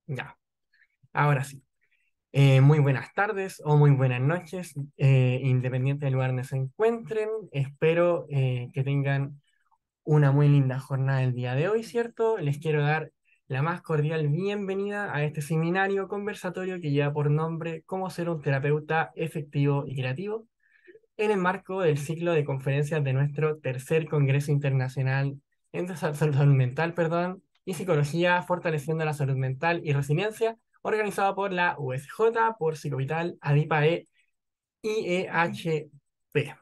Ya, ahora sí. Muy buenas tardes o muy buenas noches, independiente del lugar donde se encuentren. Espero que tengan una muy linda jornada el día de hoy, ¿cierto? Les quiero dar la más cordial bienvenida a este seminario conversatorio que lleva por nombre Cómo ser un terapeuta efectivo y creativo, en el marco del ciclo de conferencias de nuestro tercer Congreso Internacional en Salud Mental, perdón, y Psicología, Fortaleciendo la Salud Mental y Resiliencia, organizado por la USJ, por Psicovital, ADIPAE y EHP.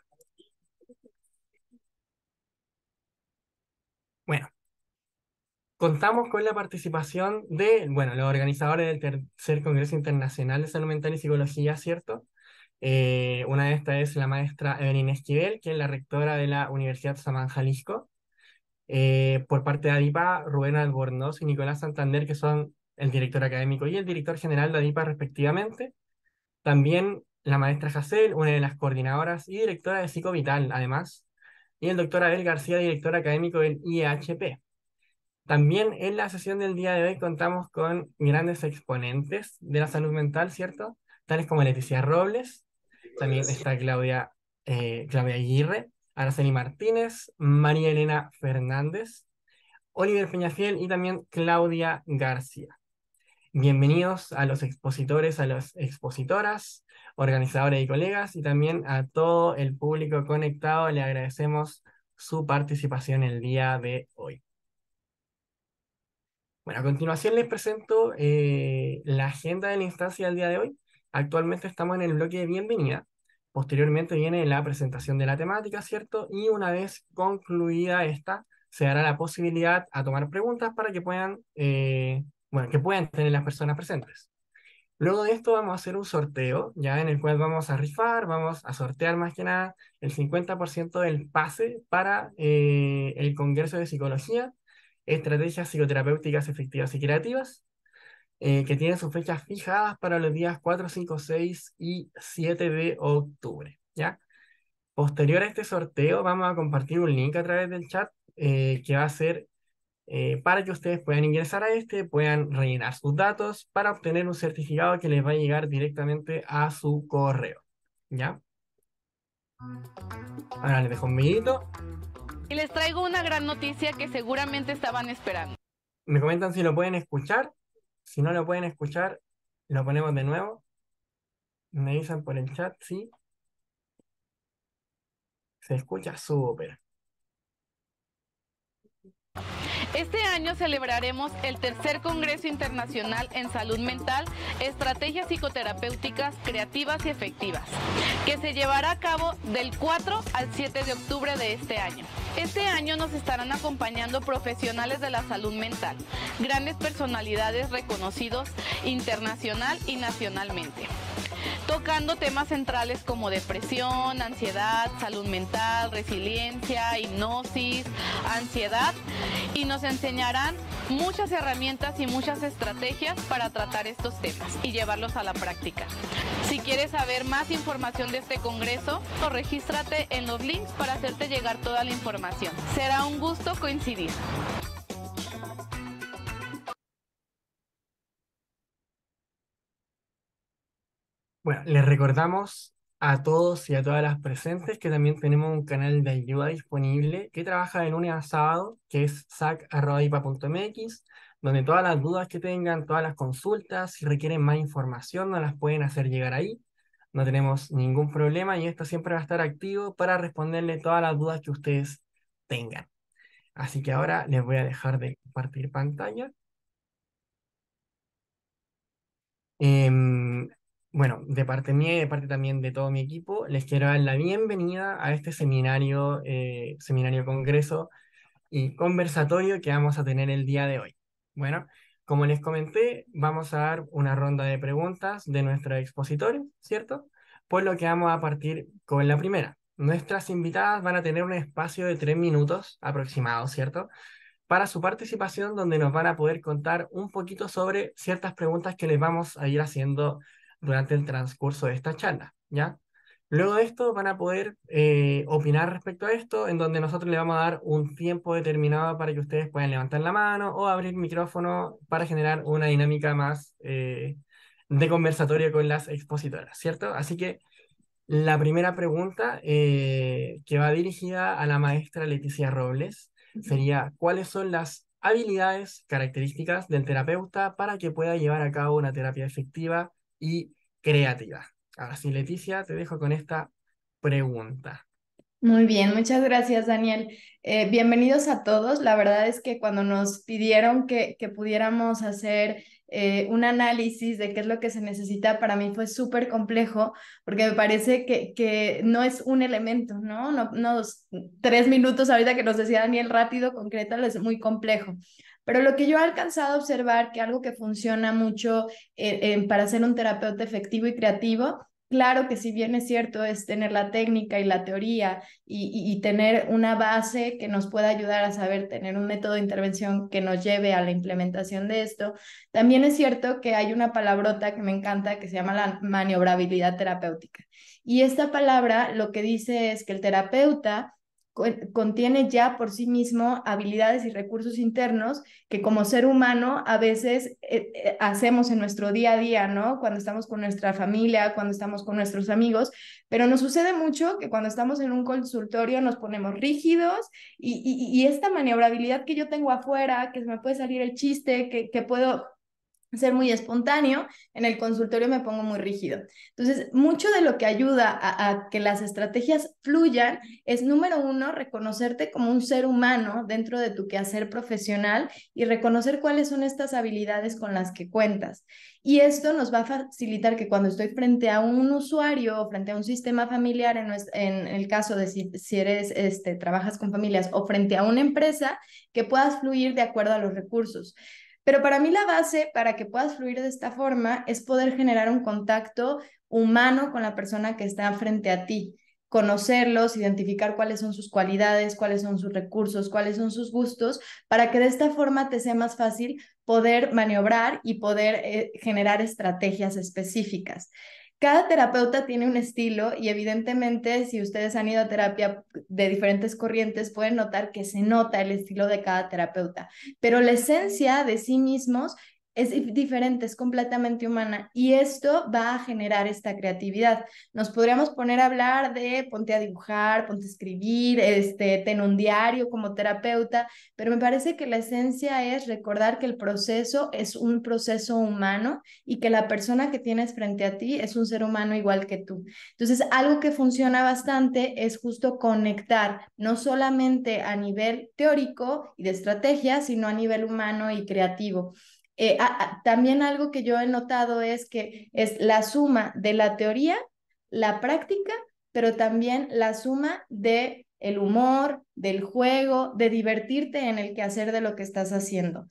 Bueno, contamos con la participación de, bueno, los organizadores del tercer Congreso Internacional de Salud Mental y Psicología, ¿cierto? Una de estas es la maestra Evelyn Esquivel, que es la rectora de la Universidad Samán Jalisco. Por parte de ADIPA, Rubén Albornoz y Nicolás Santander, que son el director académico y el director general de ADIPA respectivamente. También la maestra Jacel, una de las coordinadoras y directora de Psicovital, además. Y el doctor Abel García, director académico del IEHP. También en la sesión del día de hoy contamos con grandes exponentes de la salud mental, ¿cierto? Tales como Leticia Robles, también está Claudia Aguirre, Araceli Martínez, María Elena Fernández, Oliver Peñafiel y también Claudia García. Bienvenidos a los expositores, a las expositoras, organizadores y colegas, y también a todo el público conectado. Le agradecemos su participación el día de hoy. Bueno, a continuación les presento la agenda de la instancia del día de hoy. Actualmente estamos en el bloque de bienvenida. Posteriormente viene la presentación de la temática, ¿cierto? Y una vez concluida esta, se dará la posibilidad a tomar preguntas para que puedan, bueno, que puedan tener las personas presentes. Luego de esto vamos a hacer un sorteo, ya en el cual vamos a rifar, vamos a sortear más que nada el 50% del pase para el Congreso de Psicología, Estrategias Psicoterapéuticas Efectivas y Creativas, que tiene sus fechas fijadas para los días 4, 5, 6 y 7 de octubre, ¿ya? Posterior a este sorteo vamos a compartir un link a través del chat que va a ser para que ustedes puedan ingresar a este, puedan rellenar sus datos para obtener un certificado que les va a llegar directamente a su correo. ¿Ya? Ahora les dejo un videito. Y les traigo una gran noticia que seguramente estaban esperando. Me comentan si lo pueden escuchar. Si no lo pueden escuchar, lo ponemos de nuevo. Me avisan por el chat, sí. Se escucha súper. Este año celebraremos el tercer Congreso Internacional en Salud Mental, Estrategias Psicoterapéuticas Creativas y Efectivas, que se llevará a cabo del 4 al 7 de octubre de este año. Este año nos estarán acompañando profesionales de la salud mental, grandes personalidades reconocidos internacional y nacionalmente, tocando temas centrales como depresión, ansiedad, salud mental, resiliencia, hipnosis, ansiedad, y nos enseñarán muchas herramientas y muchas estrategias para tratar estos temas y llevarlos a la práctica. Si quieres saber más información de este congreso, regístrate en los links para hacerte llegar toda la información. Será un gusto coincidir. Bueno, les recordamos a todos y a todas las presentes que también tenemos un canal de ayuda disponible que trabaja de lunes a sábado, que es sac@ipa.mx, donde todas las dudas que tengan, todas las consultas, si requieren más información, nos las pueden hacer llegar ahí. No tenemos ningún problema y esto siempre va a estar activo para responderle todas las dudas que ustedes tengan. Así que ahora les voy a dejar de compartir pantalla. Em, bueno, de parte mía y de parte también de todo mi equipo, les quiero dar la bienvenida a este seminario congreso y conversatorio que vamos a tener el día de hoy. Bueno, como les comenté, vamos a dar una ronda de preguntas de nuestros expositores, ¿cierto? Por lo que vamos a partir con la primera. Nuestras invitadas van a tener un espacio de 3 minutos aproximados, ¿cierto? Para su participación, donde nos van a poder contar un poquito sobre ciertas preguntas que les vamos a ir haciendo durante el transcurso de esta charla, ¿ya? Luego de esto van a poder opinar respecto a esto, en donde nosotros le vamos a dar un tiempo determinado para que ustedes puedan levantar la mano o abrir micrófono para generar una dinámica más de conversatorio con las expositoras, ¿cierto? Así que la primera pregunta que va dirigida a la maestra Leticia Robles sería, ¿cuáles son las habilidades características del terapeuta para que pueda llevar a cabo una terapia efectiva y creativa? Ahora sí, Leticia, te dejo con esta pregunta. Muy bien, muchas gracias, Daniel. Bienvenidos a todos. La verdad es que cuando nos pidieron que pudiéramos hacer un análisis de qué es lo que se necesita, para mí fue súper complejo, porque me parece que no es un elemento, ¿no? No, 3 minutos ahorita que nos decía Daniel rápido, concreto, es muy complejo. Pero lo que yo he alcanzado a observar, que algo que funciona mucho para ser un terapeuta efectivo y creativo, claro que si bien es cierto, es tener la técnica y la teoría y tener una base que nos pueda ayudar a saber tener un método de intervención que nos lleve a la implementación de esto, también es cierto que hay una palabrota que me encanta que se llama la maniobrabilidad terapéutica. Y esta palabra lo que dice es que el terapeuta contiene ya por sí mismo habilidades y recursos internos que como ser humano a veces hacemos en nuestro día a día, ¿no? Cuando estamos con nuestra familia, cuando estamos con nuestros amigos, pero nos sucede mucho que cuando estamos en un consultorio nos ponemos rígidos y esta maniobrabilidad que yo tengo afuera, que se me puede salir el chiste, que puedo ser muy espontáneo, en el consultorio me pongo muy rígido. Entonces, mucho de lo que ayuda a que las estrategias fluyan es, número uno, reconocerte como un ser humano dentro de tu quehacer profesional y reconocer cuáles son estas habilidades con las que cuentas. Y esto nos va a facilitar que cuando estoy frente a un usuario o frente a un sistema familiar, en el caso de si eres, trabajas con familias o frente a una empresa, que puedas fluir de acuerdo a los recursos. Pero para mí la base para que puedas fluir de esta forma es poder generar un contacto humano con la persona que está frente a ti, conocerlos, identificar cuáles son sus cualidades, cuáles son sus recursos, cuáles son sus gustos, para que de esta forma te sea más fácil poder maniobrar y poder generar estrategias específicas. Cada terapeuta tiene un estilo y evidentemente si ustedes han ido a terapia de diferentes corrientes pueden notar que se nota el estilo de cada terapeuta, pero la esencia de sí mismos es diferente, es completamente humana y esto va a generar esta creatividad. Nos podríamos poner a hablar de ponte a dibujar, ponte a escribir, ten un diario como terapeuta, pero me parece que la esencia es recordar que el proceso es un proceso humano y que la persona que tienes frente a ti es un ser humano igual que tú. Entonces, algo que funciona bastante es justo conectar, no solamente a nivel teórico y de estrategia, sino a nivel humano y creativo. También algo que yo he notado es que es la suma de la teoría, la práctica, pero también la suma de el humor, del juego, de divertirte en el quehacer de lo que estás haciendo.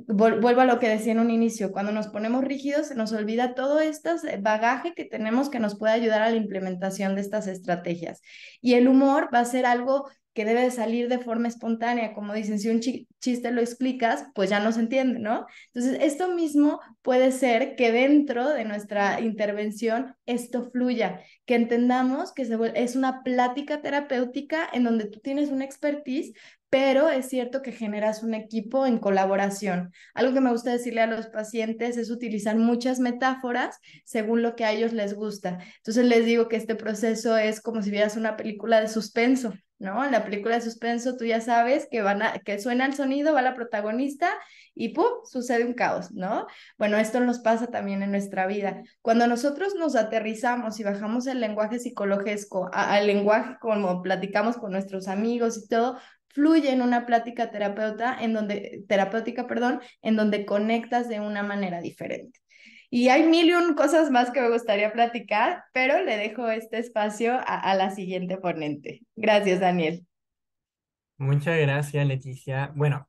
Vuelvo a lo que decía en un inicio, cuando nos ponemos rígidos se nos olvida todo este bagaje que tenemos que nos puede ayudar a la implementación de estas estrategias. Y el humor va a ser algo que debe de salir de forma espontánea, como dicen, si un chiste lo explicas, pues ya no se entiende, ¿no? Entonces, esto mismo puede ser que dentro de nuestra intervención esto fluya, que entendamos que es una plática terapéutica en donde tú tienes una expertise, pero es cierto que generas un equipo en colaboración. Algo que me gusta decirle a los pacientes es utilizar muchas metáforas según lo que a ellos les gusta. Entonces les digo que este proceso es como si vieras una película de suspenso, ¿no? En la película de suspenso tú ya sabes que suena el sonido, va la protagonista y ¡pum! Sucede un caos, ¿no? Bueno, esto nos pasa también en nuestra vida. Cuando nosotros nos aterrizamos y bajamos el lenguaje psicológico al lenguaje como platicamos con nuestros amigos y todo, fluye en una plática terapéutica, perdón, en donde conectas de una manera diferente. Y hay mil y un cosas más que me gustaría platicar, pero le dejo este espacio a la siguiente ponente. Gracias, Daniel. Muchas gracias, Leticia. Bueno,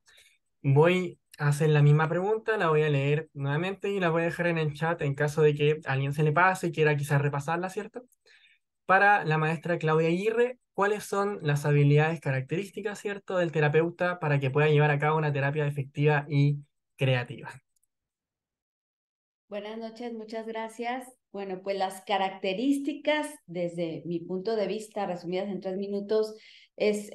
voy a hacer la misma pregunta, la voy a leer nuevamente y la voy a dejar en el chat en caso de que a alguien se le pase y quiera quizás repasarla, ¿cierto? Para la maestra Claudia Aguirre, ¿cuáles son las habilidades características, ¿cierto?, del terapeuta para que pueda llevar a cabo una terapia efectiva y creativa? Buenas noches, muchas gracias. Bueno, pues las características, desde mi punto de vista, resumidas en 3 minutos, es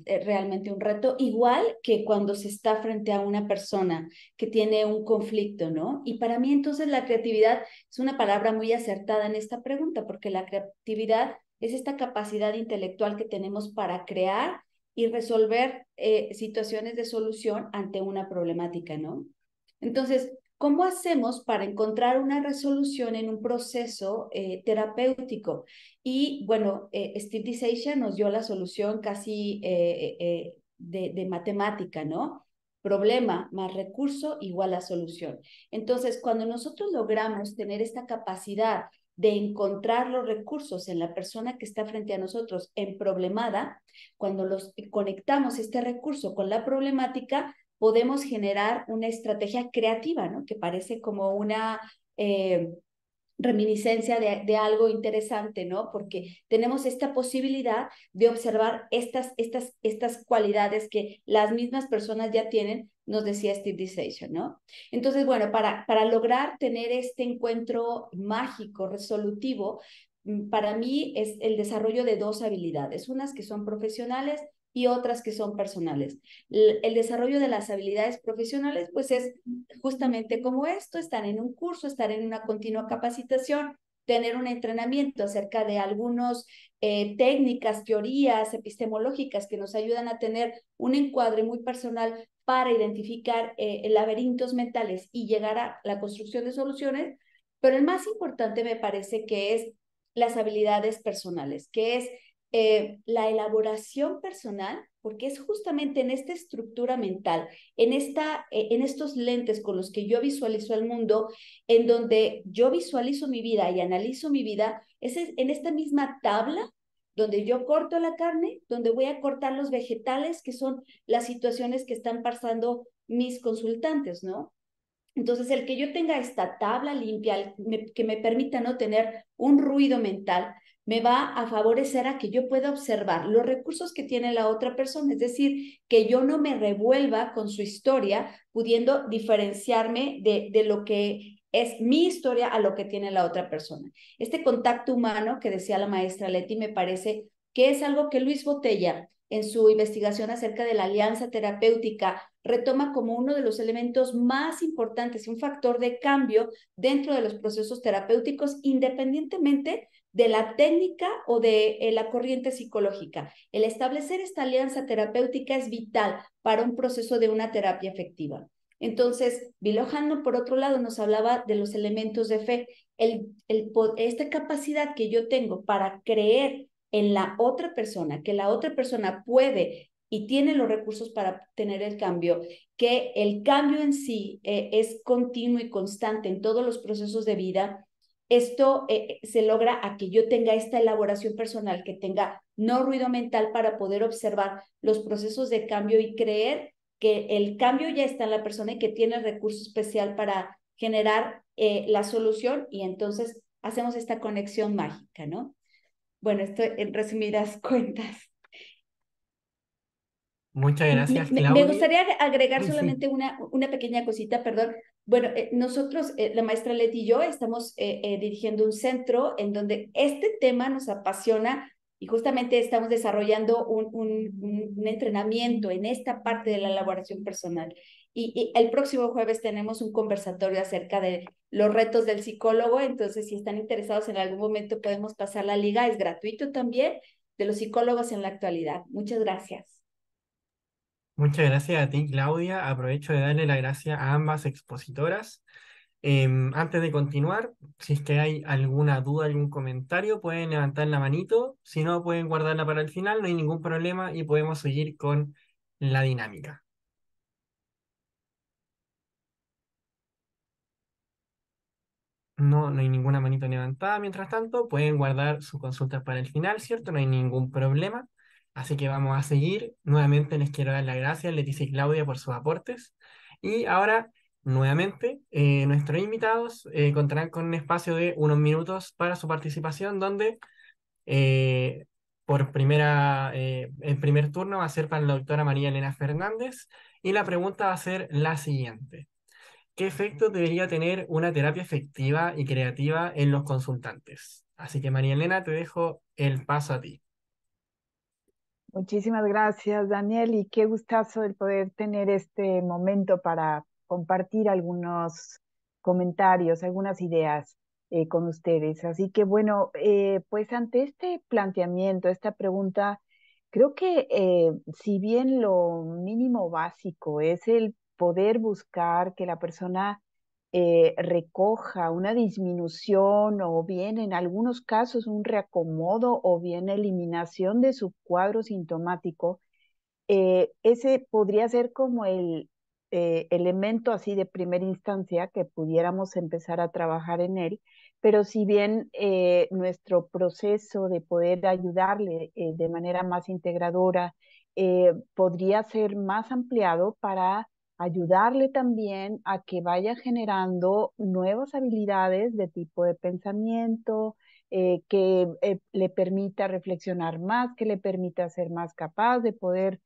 realmente un reto, igual que cuando se está frente a una persona que tiene un conflicto, ¿no? Y para mí entonces la creatividad es una palabra muy acertada en esta pregunta, porque la creatividad es esta capacidad intelectual que tenemos para crear y resolver situaciones de solución ante una problemática, ¿no? Entonces, ¿cómo hacemos para encontrar una resolución en un proceso terapéutico? Y bueno, Steve DeSacia nos dio la solución casi de matemática, ¿no? Problema más recurso igual a solución. Entonces, cuando nosotros logramos tener esta capacidad de encontrar los recursos en la persona que está frente a nosotros en problemada, cuando los conectamos este recurso con la problemática, podemos generar una estrategia creativa, ¿no? Que parece como una reminiscencia de algo interesante, ¿no? Porque tenemos esta posibilidad de observar estas cualidades que las mismas personas ya tienen, nos decía Steve DeSacia, ¿no? Entonces, bueno, para lograr tener este encuentro mágico, resolutivo, para mí es el desarrollo de 2 habilidades, unas que son profesionales y otras que son personales. El desarrollo de las habilidades profesionales, pues es justamente como esto, estar en un curso, estar en una continua capacitación, tener un entrenamiento acerca de algunas técnicas, teorías epistemológicas que nos ayudan a tener un encuadre muy personal para identificar laberintos mentales y llegar a la construcción de soluciones, pero el más importante me parece que es las habilidades personales, que es la elaboración personal, porque es justamente en esta estructura mental, en estos lentes con los que yo visualizo el mundo, en donde yo visualizo mi vida y analizo mi vida, es en esta misma tabla donde yo corto la carne, donde voy a cortar los vegetales, que son las situaciones que están pasando mis consultantes, ¿no? Entonces, el que yo tenga esta tabla limpia, que me permita no tener un ruido mental, me va a favorecer a que yo pueda observar los recursos que tiene la otra persona, es decir, que yo no me revuelva con su historia, pudiendo diferenciarme de lo que es mi historia a lo que tiene la otra persona. Este contacto humano que decía la maestra Leti me parece que es algo que Luis Botella, en su investigación acerca de la alianza terapéutica, retoma como uno de los elementos más importantes y un factor de cambio dentro de los procesos terapéuticos, independientemente de la técnica o de la corriente psicológica. El establecer esta alianza terapéutica es vital para un proceso de una terapia efectiva. Entonces, Vilohano, por otro lado, nos hablaba de los elementos de fe, esta capacidad que yo tengo para creer en la otra persona, que la otra persona puede y tiene los recursos para tener el cambio, que el cambio en sí es continuo y constante en todos los procesos de vida. Esto se logra a que yo tenga esta elaboración personal, que tenga no ruido mental para poder observar los procesos de cambio y creer que el cambio ya está en la persona y que tiene el recurso especial para generar la solución, y entonces hacemos esta conexión mágica, ¿no? Bueno, esto en resumidas cuentas. Muchas gracias, Me Claudia. gustaría agregar Ay, sí. solamente una pequeña cosita, perdón. Bueno, nosotros, la maestra Leti y yo, estamos dirigiendo un centro en donde este tema nos apasiona, y justamente estamos desarrollando un entrenamiento en esta parte de la elaboración personal. Y el próximo jueves tenemos un conversatorio acerca de los retos del psicólogo, entonces si están interesados en algún momento podemos pasar la liga, es gratuito también, de los psicólogos en la actualidad. Muchas gracias. Muchas gracias a ti, Claudia. Aprovecho de darle la gracia a ambas expositoras. Antes de continuar, si es que hay alguna duda, algún comentario, pueden levantar la manito. Si no, pueden guardarla para el final, no hay ningún problema y podemos seguir con la dinámica. No, no hay ninguna manito levantada. Mientras tanto, pueden guardar sus consultas para el final, ¿cierto? No hay ningún problema. Así que vamos a seguir. Nuevamente les quiero dar las gracias, Leticia y Claudia, por sus aportes. Y ahora, nuevamente, nuestros invitados contarán con un espacio de unos minutos para su participación, donde eh, el primer turno va a ser para la doctora María Elena Fernández y la pregunta va a ser la siguiente. ¿Qué efectos debería tener una terapia efectiva y creativa en los consultantes? Así que María Elena, te dejo el paso a ti. Muchísimas gracias, Daniel, y qué gustazo el poder tener este momento para compartir algunos comentarios, algunas ideas con ustedes. Así que bueno, pues ante este planteamiento, esta pregunta, creo que si bien lo mínimo básico es el poder buscar que la persona recoja una disminución o bien en algunos casos un reacomodo o bien eliminación de su cuadro sintomático, ese podría ser como el elemento así de primera instancia que pudiéramos empezar a trabajar en él, pero si bien nuestro proceso de poder ayudarle de manera más integradora podría ser más ampliado para ayudarle también a que vaya generando nuevas habilidades de tipo de pensamiento, que le permita reflexionar más, que le permita ser más capaz de poder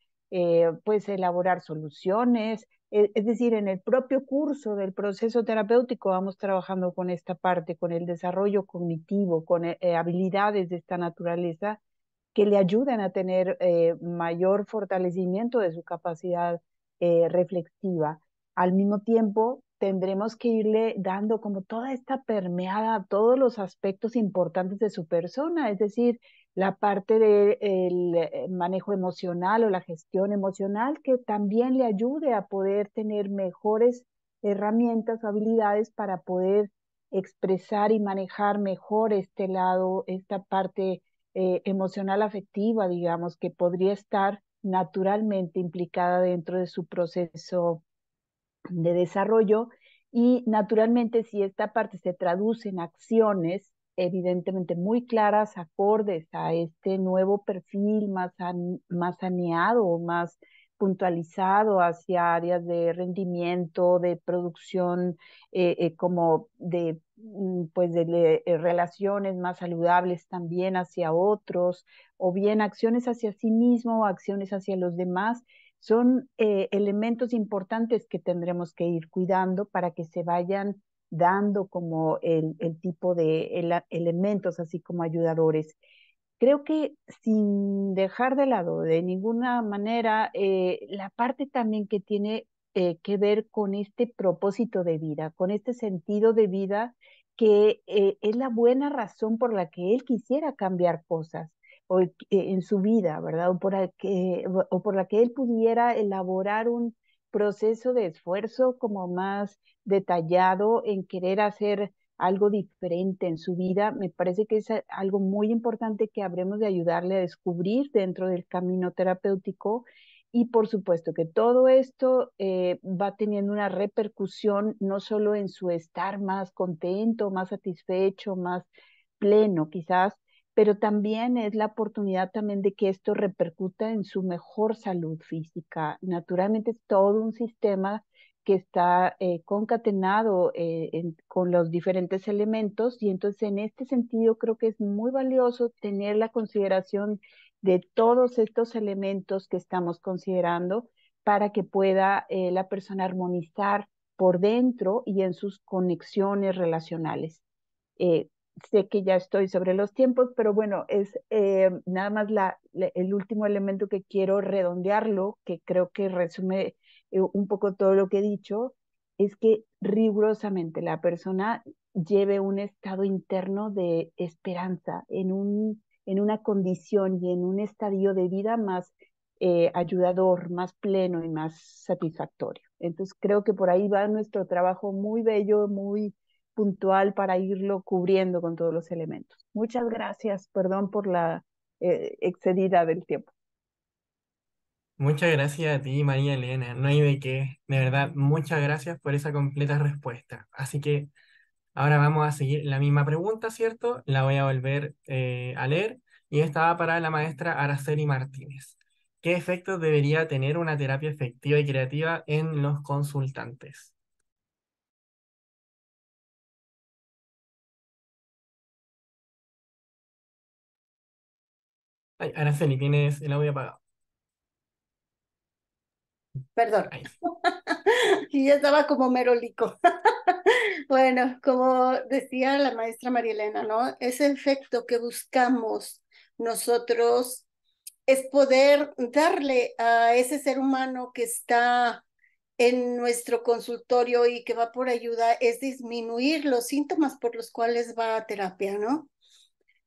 pues elaborar soluciones. Es decir, en el propio curso del proceso terapéutico vamos trabajando con esta parte, con el desarrollo cognitivo, con habilidades de esta naturaleza que le ayuden a tener mayor fortalecimiento de su capacidad reflexiva. Al mismo tiempo, tendremos que irle dando como toda esta permeada a todos los aspectos importantes de su persona, es decir, la parte del manejo emocional o la gestión emocional que también le ayude a poder tener mejores herramientas o habilidades para poder expresar y manejar mejor este lado, esta parte emocional afectiva, digamos, que podría estar naturalmente implicada dentro de su proceso de desarrollo y naturalmente si esta parte se traduce en acciones evidentemente muy claras, acordes a este nuevo perfil más saneado o más puntualizado hacia áreas de rendimiento, de producción, como de, pues de relaciones más saludables también hacia otros, o bien acciones hacia sí mismo, acciones hacia los demás son elementos importantes que tendremos que ir cuidando para que se vayan dando como el tipo de elementos, así como ayudadores. Creo que sin dejar de lado de ninguna manera la parte también que tiene que ver con este propósito de vida, con este sentido de vida que es la buena razón por la que él quisiera cambiar cosas o, en su vida, ¿verdad? O por la que él pudiera elaborar un proceso de esfuerzo como más detallado en querer hacer algo diferente en su vida, me parece que es algo muy importante que habremos de ayudarle a descubrir dentro del camino terapéutico. Y por supuesto que todo esto va teniendo una repercusión no solo en su estar más contento, más satisfecho, más pleno quizás, pero también es la oportunidad también de que esto repercuta en su mejor salud física. Naturalmente es todo un sistema que está concatenado con los diferentes elementos y entonces en este sentido creo que es muy valioso tener la consideración de todos estos elementos que estamos considerando para que pueda la persona armonizar por dentro y en sus conexiones relacionales. Eh, Sé que ya estoy sobre los tiempos, pero bueno, es nada más el último elemento que quiero redondearlo, que creo que resume un poco todo lo que he dicho, es que rigurosamente la persona lleve un estado interno de esperanza en una condición y en un estadio de vida más ayudador, más pleno y más satisfactorio. Entonces creo que por ahí va nuestro trabajo muy bello, muy puntual para irlo cubriendo con todos los elementos. Muchas gracias, perdón por la excedida del tiempo. Muchas gracias a ti, María Elena. No hay de qué. De verdad, muchas gracias por esa completa respuesta. Así que ahora vamos a seguir la misma pregunta, ¿cierto? La voy a volver a leer y esta va para la maestra Araceli Martínez. ¿Qué efectos debería tener una terapia efectiva y creativa en los consultantes? Ay, Araceli, tienes el audio apagado. Perdón. Ahí sí. Y ya estaba como merolico. Bueno, como decía la maestra María Elena, ¿no? Ese efecto que buscamos nosotros es poder darle a ese ser humano que está en nuestro consultorio y que va por ayuda, es disminuir los síntomas por los cuales va a terapia, ¿no?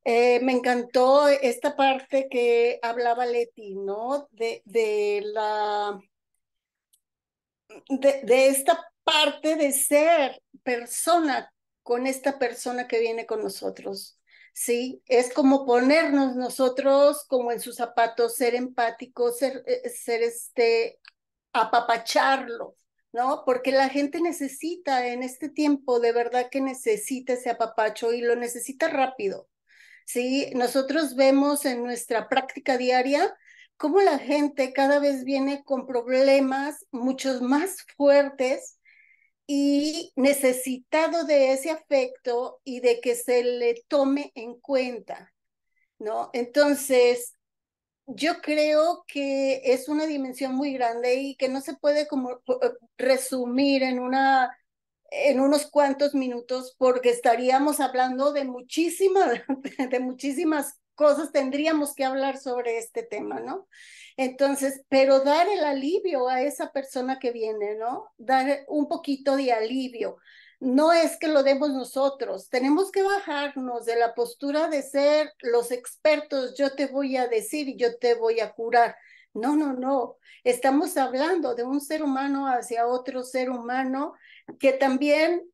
Me encantó esta parte que hablaba Leti, ¿no? De esta parte de ser persona con esta persona que viene con nosotros, ¿sí? Es como ponernos nosotros como en sus zapatos, ser empáticos, ser apapacharlo, ¿no? Porque la gente necesita en este tiempo, de verdad que necesita ese apapacho y lo necesita rápido. ¿Sí? Nosotros vemos en nuestra práctica diaria cómo la gente cada vez viene con problemas muchos más fuertes y necesitado de ese afecto y de que se le tome en cuenta, ¿no? Entonces, yo creo que es una dimensión muy grande y que no se puede como resumir en unos cuantos minutos porque estaríamos hablando de muchísimas cosas, tendríamos que hablar sobre este tema, ¿no? Entonces, pero dar el alivio a esa persona que viene, ¿no? Dar un poquito de alivio. No es que lo demos nosotros, tenemos que bajarnos de la postura de ser los expertos, yo te voy a decir y yo te voy a curar. No, no, no. Estamos hablando de un ser humano hacia otro ser humano que también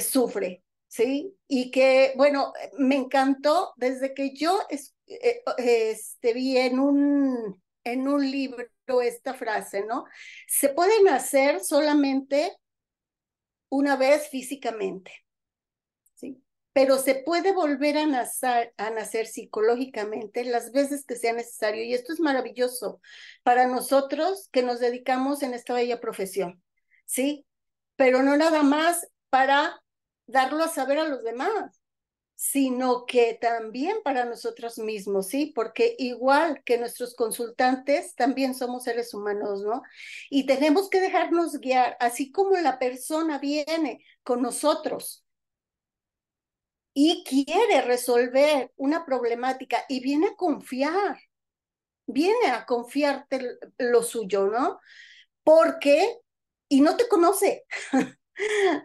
sufre, ¿sí? Y que, bueno, me encantó desde que yo vi en un libro esta frase, ¿no? Se puede nacer solamente una vez físicamente, ¿sí? Pero se puede volver a nacer psicológicamente las veces que sea necesario. Y esto es maravilloso para nosotros que nos dedicamos en esta bella profesión, ¿sí? Pero no nada más para darlo a saber a los demás, sino que también para nosotros mismos, ¿sí? Porque igual que nuestros consultantes, también somos seres humanos, ¿no? Y tenemos que dejarnos guiar, así como la persona viene con nosotros y quiere resolver una problemática y viene a confiarte lo suyo, ¿no? Porque, y no te conoce.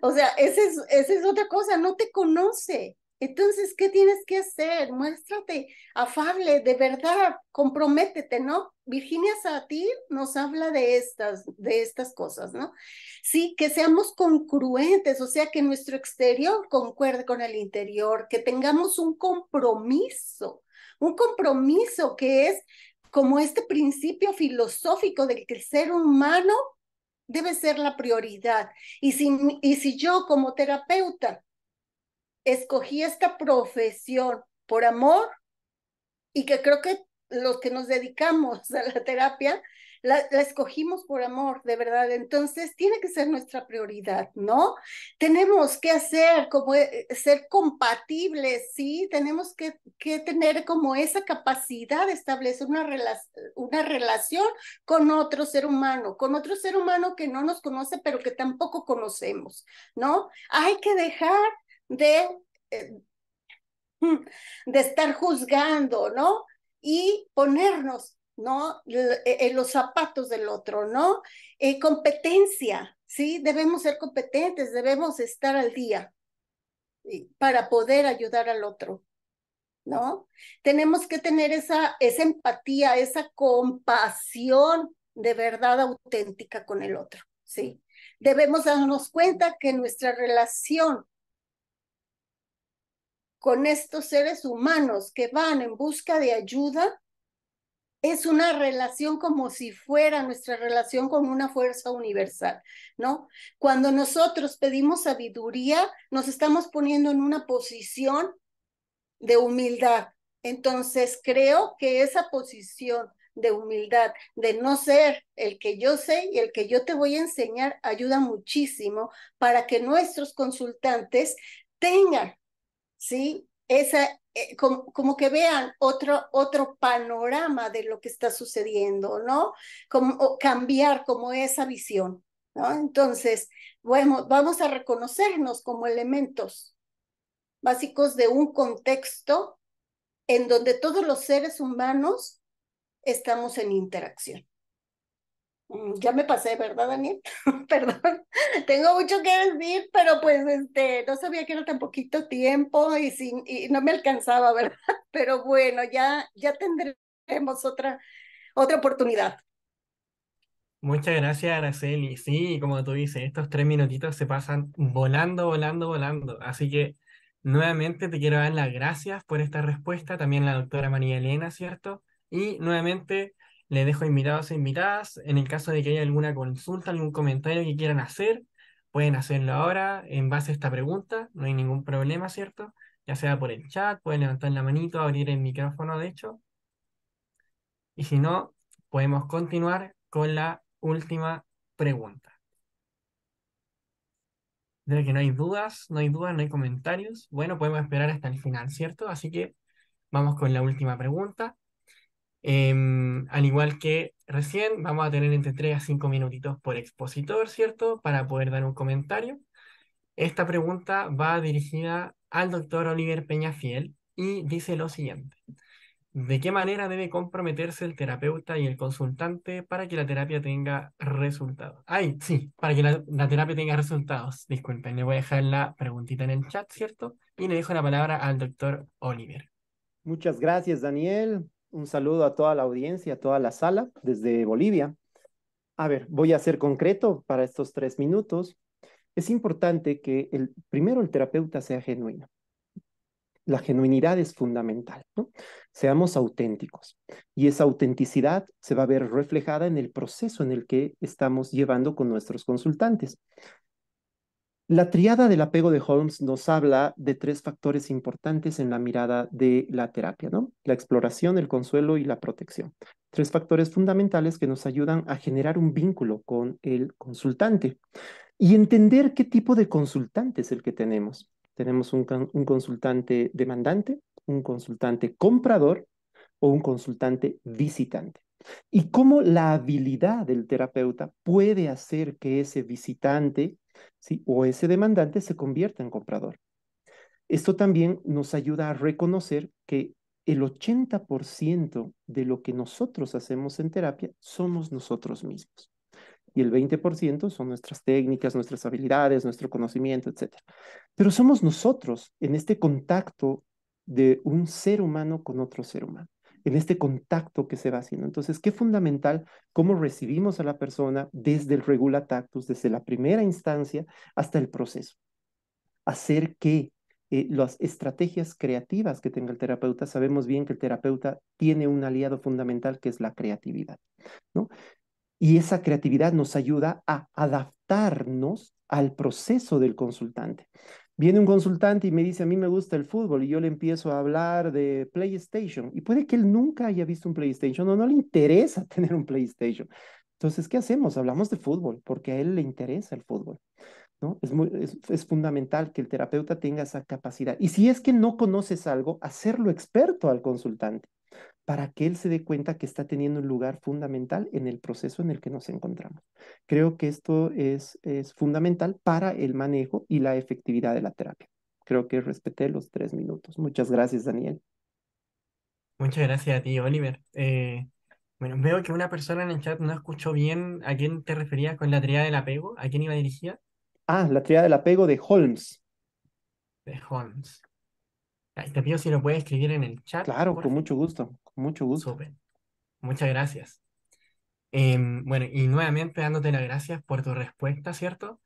O sea, esa es otra cosa, no te conoce. Entonces, ¿qué tienes que hacer? Muéstrate afable, de verdad, comprométete, ¿no? Virginia Satir nos habla de estas cosas, ¿no? Sí, que seamos congruentes, o sea, que nuestro exterior concuerde con el interior, que tengamos un compromiso que es como este principio filosófico del que el ser humano debe ser la prioridad. Y si yo como terapeuta escogí esta profesión por amor, y que creo que los que nos dedicamos a la terapia, la escogimos por amor, de verdad. Entonces, tiene que ser nuestra prioridad, ¿no? Tenemos que hacer como ser compatibles, ¿sí? Tenemos que tener como esa capacidad de establecer una relación con otro ser humano que no nos conoce, pero que tampoco conocemos, ¿no? Hay que dejar de... Eh, de estar juzgando, ¿no? Y ponernos, ¿no? En los zapatos del otro, ¿no? Competencia, ¿sí? Debemos ser competentes, debemos estar al día para poder ayudar al otro, ¿no? Tenemos que tener esa empatía, esa compasión de verdad auténtica con el otro, ¿sí? Debemos darnos cuenta que nuestra relación con estos seres humanos que van en busca de ayuda es una relación como si fuera nuestra relación con una fuerza universal, ¿no? Cuando nosotros pedimos sabiduría, nos estamos poniendo en una posición de humildad. Entonces, creo que esa posición de humildad, de no ser el que yo sé y el que yo te voy a enseñar, ayuda muchísimo para que nuestros consultantes tengan, ¿sí? como que vean otro panorama de lo que está sucediendo, ¿no? O cambiar como esa visión, ¿no? Entonces, bueno, vamos a reconocernos como elementos básicos de un contexto en donde todos los seres humanos estamos en interacción. Ya me pasé, ¿verdad, Daniel? Perdón, tengo mucho que decir, pero pues no sabía que era tan poquito tiempo y no me alcanzaba, ¿verdad? Pero bueno, ya tendremos otra oportunidad. Muchas gracias, Araceli. Sí, como tú dices, estos 3 minutitos se pasan volando, volando, volando. Así que nuevamente te quiero dar las gracias por esta respuesta, también la doctora María Elena, ¿cierto? Y nuevamente le dejo invitados e invitadas. En el caso de que haya alguna consulta, algún comentario que quieran hacer, pueden hacerlo ahora en base a esta pregunta. No hay ningún problema, ¿cierto? Ya sea por el chat, pueden levantar la manito, abrir el micrófono, de hecho. Y si no, podemos continuar con la última pregunta. Creo que no hay dudas, no hay dudas, no hay comentarios. Bueno, podemos esperar hasta el final, ¿cierto? Así que vamos con la última pregunta. Al igual que recién, vamos a tener entre 3 a 5 minutitos por expositor, ¿cierto? Para poder dar un comentario. Esta pregunta va dirigida al doctor Oliver Peñafiel y dice lo siguiente. ¿De qué manera debe comprometerse el terapeuta y el consultante para que la terapia tenga resultados? Ay, sí, para que la terapia tenga resultados. Disculpen, le voy a dejar la preguntita en el chat, ¿cierto? Y le dejo la palabra al doctor Oliver. Muchas gracias, Daniel. Un saludo a toda la audiencia, a toda la sala desde Bolivia. A ver, voy a ser concreto para estos 3 minutos. Es importante que primero el terapeuta sea genuino. La genuinidad es fundamental, ¿no? Seamos auténticos. Y esa autenticidad se va a ver reflejada en el proceso en el que estamos llevando con nuestros consultantes. La triada del apego de Holmes nos habla de 3 factores importantes en la mirada de la terapia, ¿no? La exploración, el consuelo y la protección. 3 factores fundamentales que nos ayudan a generar un vínculo con el consultante y entender qué tipo de consultante es el que tenemos. Tenemos un consultante demandante, un consultante comprador o un consultante visitante. Y cómo la habilidad del terapeuta puede hacer que ese visitante, ¿sí?, o ese demandante se convierta en comprador. Esto también nos ayuda a reconocer que el 80% de lo que nosotros hacemos en terapia somos nosotros mismos. Y el 20% son nuestras técnicas, nuestras habilidades, nuestro conocimiento, etc. Pero somos nosotros en este contacto de un ser humano con otro ser humano, en este contacto que se va haciendo. Entonces, qué fundamental cómo recibimos a la persona desde el regula tactus, desde la primera instancia hasta el proceso. Hacer que las estrategias creativas que tenga el terapeuta, sabemos bien que el terapeuta tiene un aliado fundamental que es la creatividad, ¿no? Y esa creatividad nos ayuda a adaptarnos al proceso del consultante. Viene un consultante y me dice, a mí me gusta el fútbol, y yo le empiezo a hablar de PlayStation, y puede que él nunca haya visto un PlayStation o no le interesa tener un PlayStation. Entonces, ¿qué hacemos? Hablamos de fútbol, porque a él le interesa el fútbol, ¿no? Es fundamental que el terapeuta tenga esa capacidad. Y si es que no conoces algo, hacerlo experto al consultante, para que él se dé cuenta que está teniendo un lugar fundamental en el proceso en el que nos encontramos. Creo que esto es fundamental para el manejo y la efectividad de la terapia. Creo que respeté los 3 minutos. Muchas gracias, Daniel. Muchas gracias a ti, Oliver. Bueno, veo que una persona en el chat no escuchó bien a quién te referías con la triada del apego, a quién iba dirigida, Ah, la triada del apego de Holmes. de Holmes. Ay, te pido si lo puedes escribir en el chat, Claro, por con favor. mucho gusto, con mucho gusto. Súper. Muchas gracias. Bueno, y nuevamente dándote las gracias por tu respuesta, ¿cierto?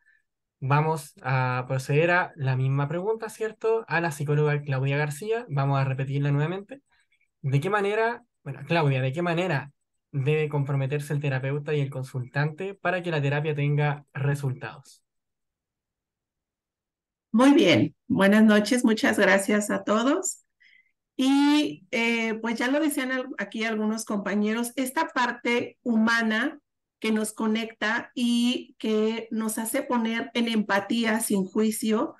Vamos a proceder a la misma pregunta, ¿cierto? A la psicóloga Claudia García. Vamos a repetirla nuevamente. ¿De qué manera, bueno, Claudia, de qué manera debe comprometerse el terapeuta y el consultante para que la terapia tenga resultados? Muy bien, buenas noches, muchas gracias a todos. Y pues ya lo decían aquí algunos compañeros, esta parte humana que nos conecta y que nos hace poner en empatía sin juicio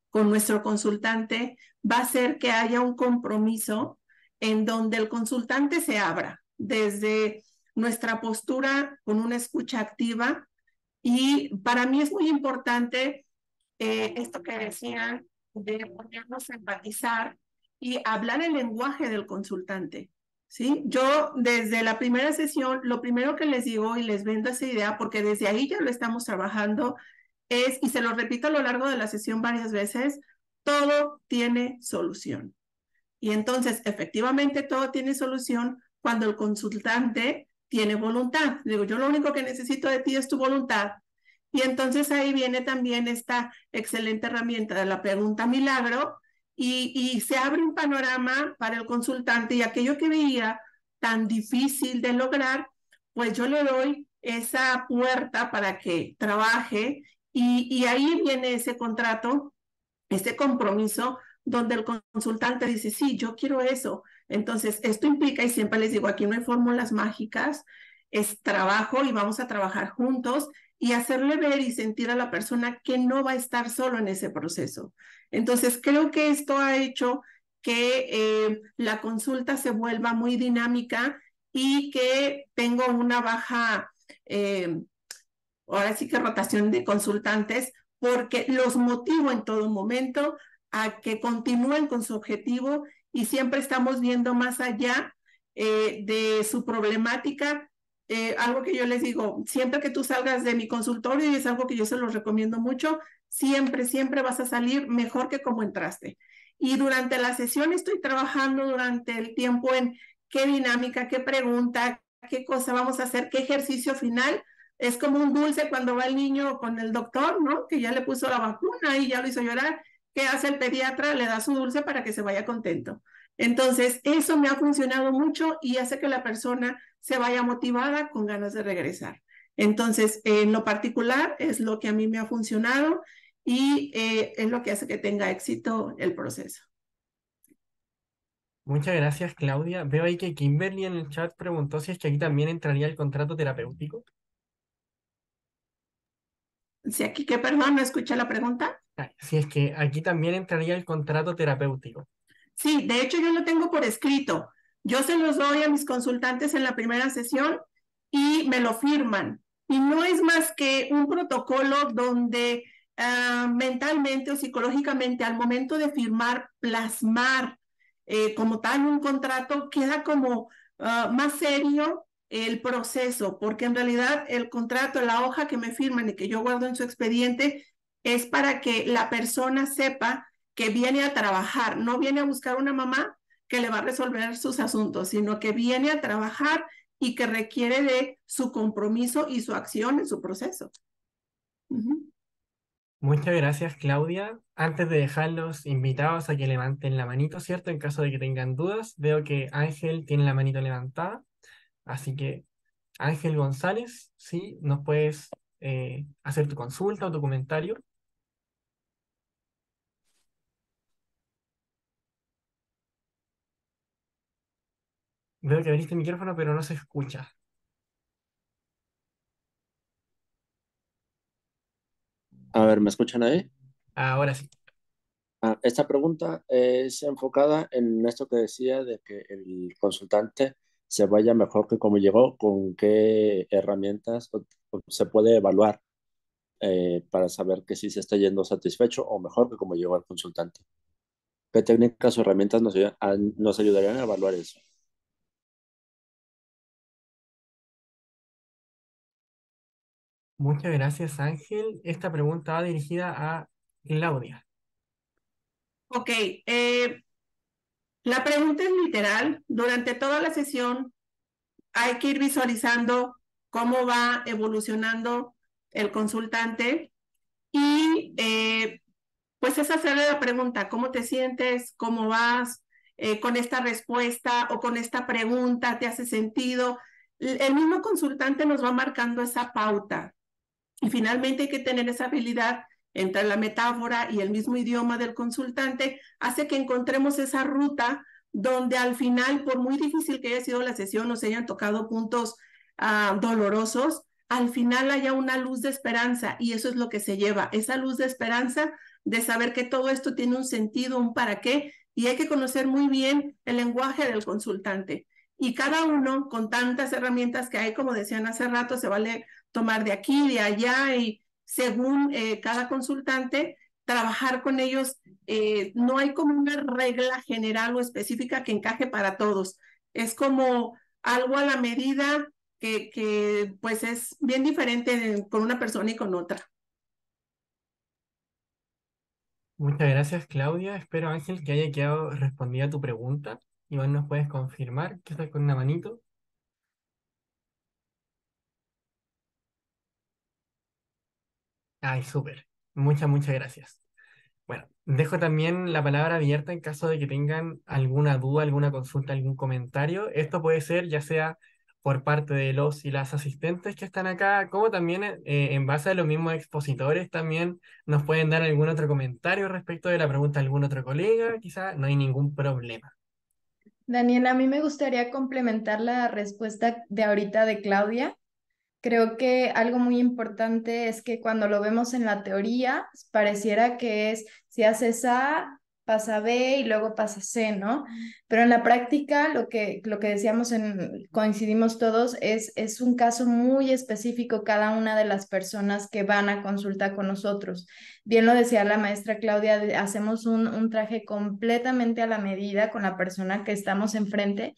con nuestro consultante va a ser que haya un compromiso en donde el consultante se abra desde nuestra postura con una escucha activa. Y para mí es muy importante esto que decían de ponernos a empatizar y hablar el lenguaje del consultante. ¿Sí? Yo desde la primera sesión, lo primero que les digo y les vendo esa idea, porque desde ahí ya lo estamos trabajando, es, y se lo repito a lo largo de la sesión varias veces, todo tiene solución. Y entonces, efectivamente, todo tiene solución cuando el consultante tiene voluntad. Digo, yo lo único que necesito de ti es tu voluntad. Y entonces ahí viene también esta excelente herramienta de la pregunta milagro y se abre un panorama para el consultante y aquello que veía tan difícil de lograr, pues yo le doy esa puerta para que trabaje y ahí viene ese contrato, ese compromiso donde el consultante dice, sí, yo quiero eso. Entonces, esto implica, y siempre les digo, aquí no hay fórmulas mágicas, es trabajo y vamos a trabajar juntos y hacerle ver y sentir a la persona que no va a estar solo en ese proceso. Entonces, creo que esto ha hecho que la consulta se vuelva muy dinámica y que tengo una baja, ahora sí que rotación de consultantes, porque los motivo en todo momento a que continúen con su objetivo y siempre estamos viendo más allá de su problemática. Algo que yo les digo, siempre que tú salgas de mi consultorio, y es algo que yo se los recomiendo mucho, siempre, siempre vas a salir mejor que como entraste. Y durante la sesión estoy trabajando durante el tiempo en qué dinámica, qué pregunta, qué cosa vamos a hacer, qué ejercicio final. Es como un dulce cuando va el niño con el doctor, ¿no? Que ya le puso la vacuna y ya lo hizo llorar. ¿Qué hace el pediatra? Le da su dulce para que se vaya contento. Entonces, eso me ha funcionado mucho y hace que la persona se vaya motivada con ganas de regresar. Entonces, en lo particular es lo que a mí me ha funcionado y es lo que hace que tenga éxito el proceso. Muchas gracias, Claudia. Veo ahí que Kimberly en el chat preguntó si es que aquí también entraría el contrato terapéutico. Si aquí, que perdón, no escuché la pregunta. Si es que aquí también entraría el contrato terapéutico. Sí, de hecho yo lo tengo por escrito. Yo se los doy a mis consultantes en la primera sesión y me lo firman. Y no es más que un protocolo donde mentalmente o psicológicamente al momento de firmar, plasmar como tal un contrato, queda como más serio el proceso, porque en realidad el contrato, la hoja que me firman y que yo guardo en su expediente, es para que la persona sepa que viene a trabajar, no viene a buscar una mamá que le va a resolver sus asuntos, sino que viene a trabajar y que requiere de su compromiso y su acción en su proceso. Muchas gracias, Claudia. Antes de dejar los invitados a que levanten la manito, ¿cierto? En caso de que tengan dudas, veo que Ángel tiene la manito levantada. Así que, Ángel González, ¿sí? ¿Nos puedes hacer tu consulta o tu comentario? Veo que abriste el micrófono, pero no se escucha. A ver, ¿me escuchan ahí? Ahora sí. Esta pregunta es enfocada en esto que decía de que el consultante se vaya mejor que como llegó, con qué herramientas se puede evaluar para saber que sí se está yendo satisfecho o mejor que como llegó el consultante. ¿Qué técnicas o herramientas nos ayudarían a evaluar eso? Muchas gracias, Ángel. Esta pregunta va dirigida a Claudia. Ok, la pregunta es literal. Durante toda la sesión hay que ir visualizando cómo va evolucionando el consultante y pues es hacerle la pregunta, ¿cómo te sientes? ¿Cómo vas? Con esta respuesta o con esta pregunta, ¿te hace sentido? El mismo consultante nos va marcando esa pauta y finalmente hay que tener esa habilidad entre la metáfora y el mismo idioma del consultante, hace que encontremos esa ruta donde al final, por muy difícil que haya sido la sesión, nos hayan tocado puntos dolorosos, al final haya una luz de esperanza y eso es lo que se lleva. Esa luz de esperanza de saber que todo esto tiene un sentido, un para qué, y hay que conocer muy bien el lenguaje del consultante. Y cada uno, con tantas herramientas que hay, como decían hace rato, se vale tomar de aquí, de allá, y según cada consultante, trabajar con ellos. No hay como una regla general o específica que encaje para todos. Es como algo a la medida que pues es bien diferente con una persona y con otra. Muchas gracias, Claudia. Espero, Ángel, que haya quedado respondida a tu pregunta. Iván, ¿nos puedes confirmar que estás con una manito? Ay, súper. Muchas gracias. Bueno, dejo también la palabra abierta en caso de que tengan alguna duda, alguna consulta, algún comentario. Esto puede ser ya sea por parte de los y las asistentes que están acá, como también en base a los mismos expositores también nos pueden dar algún otro comentario respecto de la pregunta de algún otro colega, quizá no hay ningún problema. Daniela, a mí me gustaría complementar la respuesta de ahorita de Claudia. Creo que algo muy importante es que cuando lo vemos en la teoría, pareciera que es si haces A, pasa B y luego pasa C, ¿no? Pero en la práctica, lo que decíamos, coincidimos todos, es un caso muy específico cada una de las personas que van a consulta con nosotros. Bien lo decía la maestra Claudia, hacemos un traje completamente a la medida con la persona que estamos enfrente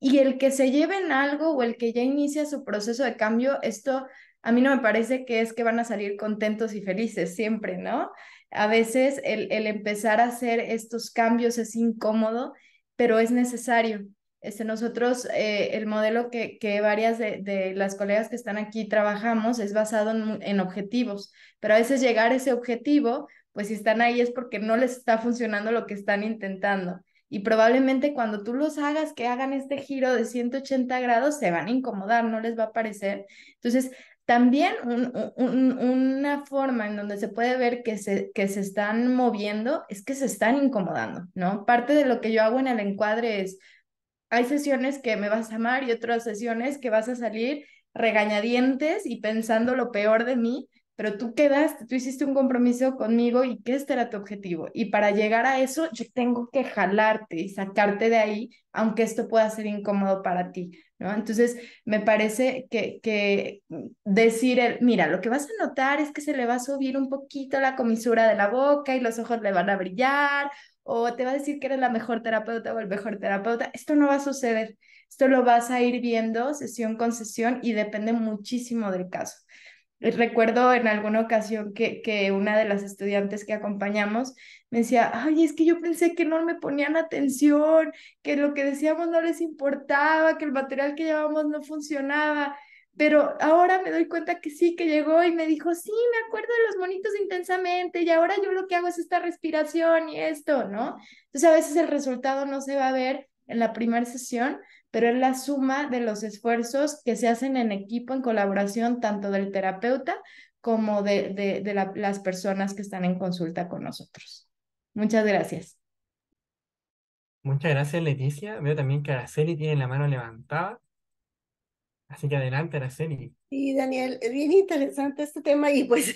y el que se lleven algo o el que ya inicia su proceso de cambio, esto a mí no me parece que es que van a salir contentos y felices siempre, ¿no? A veces el empezar a hacer estos cambios es incómodo, pero es necesario. Nosotros, el modelo que varias de las colegas que están aquí trabajamos es basado en objetivos, pero a veces llegar a ese objetivo, pues si están ahí es porque no les está funcionando lo que están intentando. Y probablemente cuando tú los hagas que hagan este giro de 180 grados, se van a incomodar, no les va a parecer. Entonces, también una forma en donde se puede ver que se están moviendo es que se están incomodando, ¿no? Parte de lo que yo hago en el encuadre es, hay sesiones que me vas a amar y otras sesiones que vas a salir regañadientes y pensando lo peor de mí, pero tú quedaste, tú hiciste un compromiso conmigo y que este era tu objetivo. Y para llegar a eso, yo tengo que jalarte y sacarte de ahí, aunque esto pueda ser incómodo para ti, ¿no? Entonces, me parece que decir, mira, lo que vas a notar es que se le va a subir un poquito la comisura de la boca y los ojos le van a brillar, o te va a decir que eres la mejor terapeuta o el mejor terapeuta. Esto no va a suceder. Esto lo vas a ir viendo sesión con sesión y depende muchísimo del caso. Recuerdo en alguna ocasión que una de las estudiantes que acompañamos me decía, ay, es que yo pensé que no me ponían atención, que lo que decíamos no les importaba, que el material que llevábamos no funcionaba. Pero ahora me doy cuenta que sí, que llegó y me dijo, sí, me acuerdo de los monitos intensamente y ahora yo lo que hago es esta respiración y esto, ¿no? Entonces a veces el resultado no se va a ver en la primera sesión, pero es la suma de los esfuerzos que se hacen en equipo, en colaboración, tanto del terapeuta como de las personas que están en consulta con nosotros. Muchas gracias. Muchas gracias, Leticia. Veo también que Araceli tiene la mano levantada, así que adelante, Araceli. Sí, Daniel, es bien interesante este tema y pues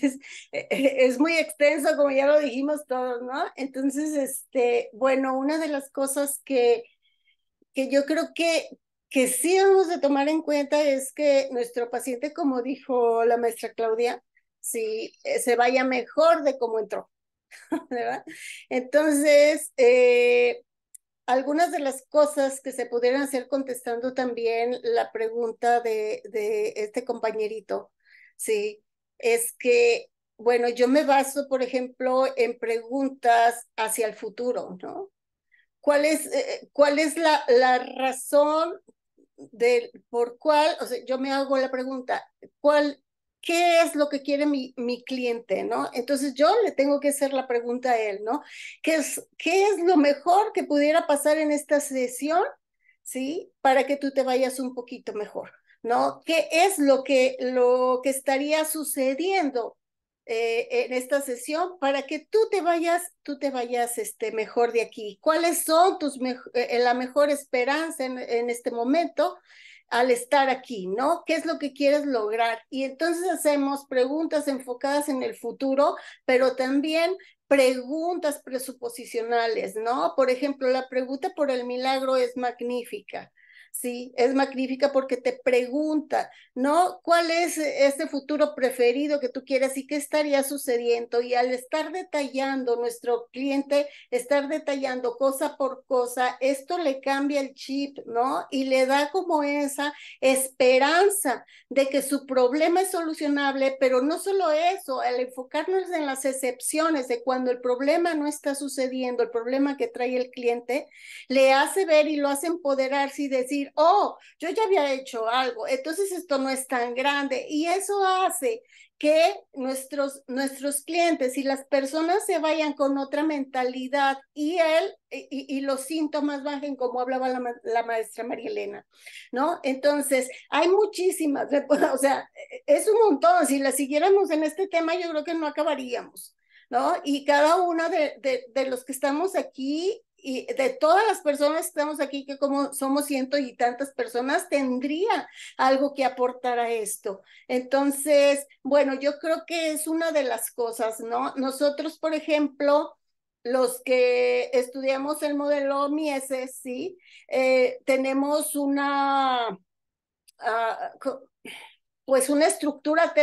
es muy extenso, como ya lo dijimos todos, ¿no? Entonces, bueno, una de las cosas que yo creo que sí debemos de tomar en cuenta es que nuestro paciente, como dijo la maestra Claudia, sí, se vaya mejor de cómo entró, ¿verdad? Entonces, algunas de las cosas que se pudieran hacer contestando también la pregunta de este compañerito, sí, es que, bueno, yo me baso, por ejemplo, en preguntas hacia el futuro, ¿no? ¿Cuál es la razón por cuál, o sea, yo me hago la pregunta, ¿qué es lo que quiere mi cliente, ¿no? Entonces yo le tengo que hacer la pregunta a él, ¿no? ¿Qué es lo mejor que pudiera pasar en esta sesión, ¿sí? Para que tú te vayas un poquito mejor, ¿no? ¿Qué es lo que estaría sucediendo en esta sesión para que tú te vayas mejor de aquí? ¿Cuáles son la mejor esperanza en este momento al estar aquí, ¿no? ¿Qué es lo que quieres lograr? Y entonces hacemos preguntas enfocadas en el futuro, pero también preguntas presuposicionales, ¿no? Por ejemplo, la pregunta por el milagro es magnífica. Sí, es magnífica porque te pregunta, ¿no? ¿Cuál es este futuro preferido que tú quieras y qué estaría sucediendo? Y al estar detallando, nuestro cliente, estar detallando cosa por cosa, esto le cambia el chip, ¿no? Y le da como esa esperanza de que su problema es solucionable, pero no solo eso, al enfocarnos en las excepciones de cuando el problema no está sucediendo, el problema que trae el cliente, le hace ver y lo hace empoderarse y decir, oh, yo ya había hecho algo, entonces esto no es tan grande. Y eso hace que nuestros clientes y las personas se vayan con otra mentalidad y los síntomas bajen, como hablaba la maestra María Elena, ¿no? Entonces, hay muchísimas, o sea, es un montón. Si las siguiéramos en este tema, yo creo que no acabaríamos, ¿no? Y cada uno de los que estamos aquí y de todas las personas que estamos aquí, que como somos ciento y tantas personas, tendría algo que aportar a esto. Entonces, bueno, yo creo que es una de las cosas, ¿no? Nosotros, por ejemplo, los que estudiamos el modelo Mieses, ¿sí? Tenemos pues una estructura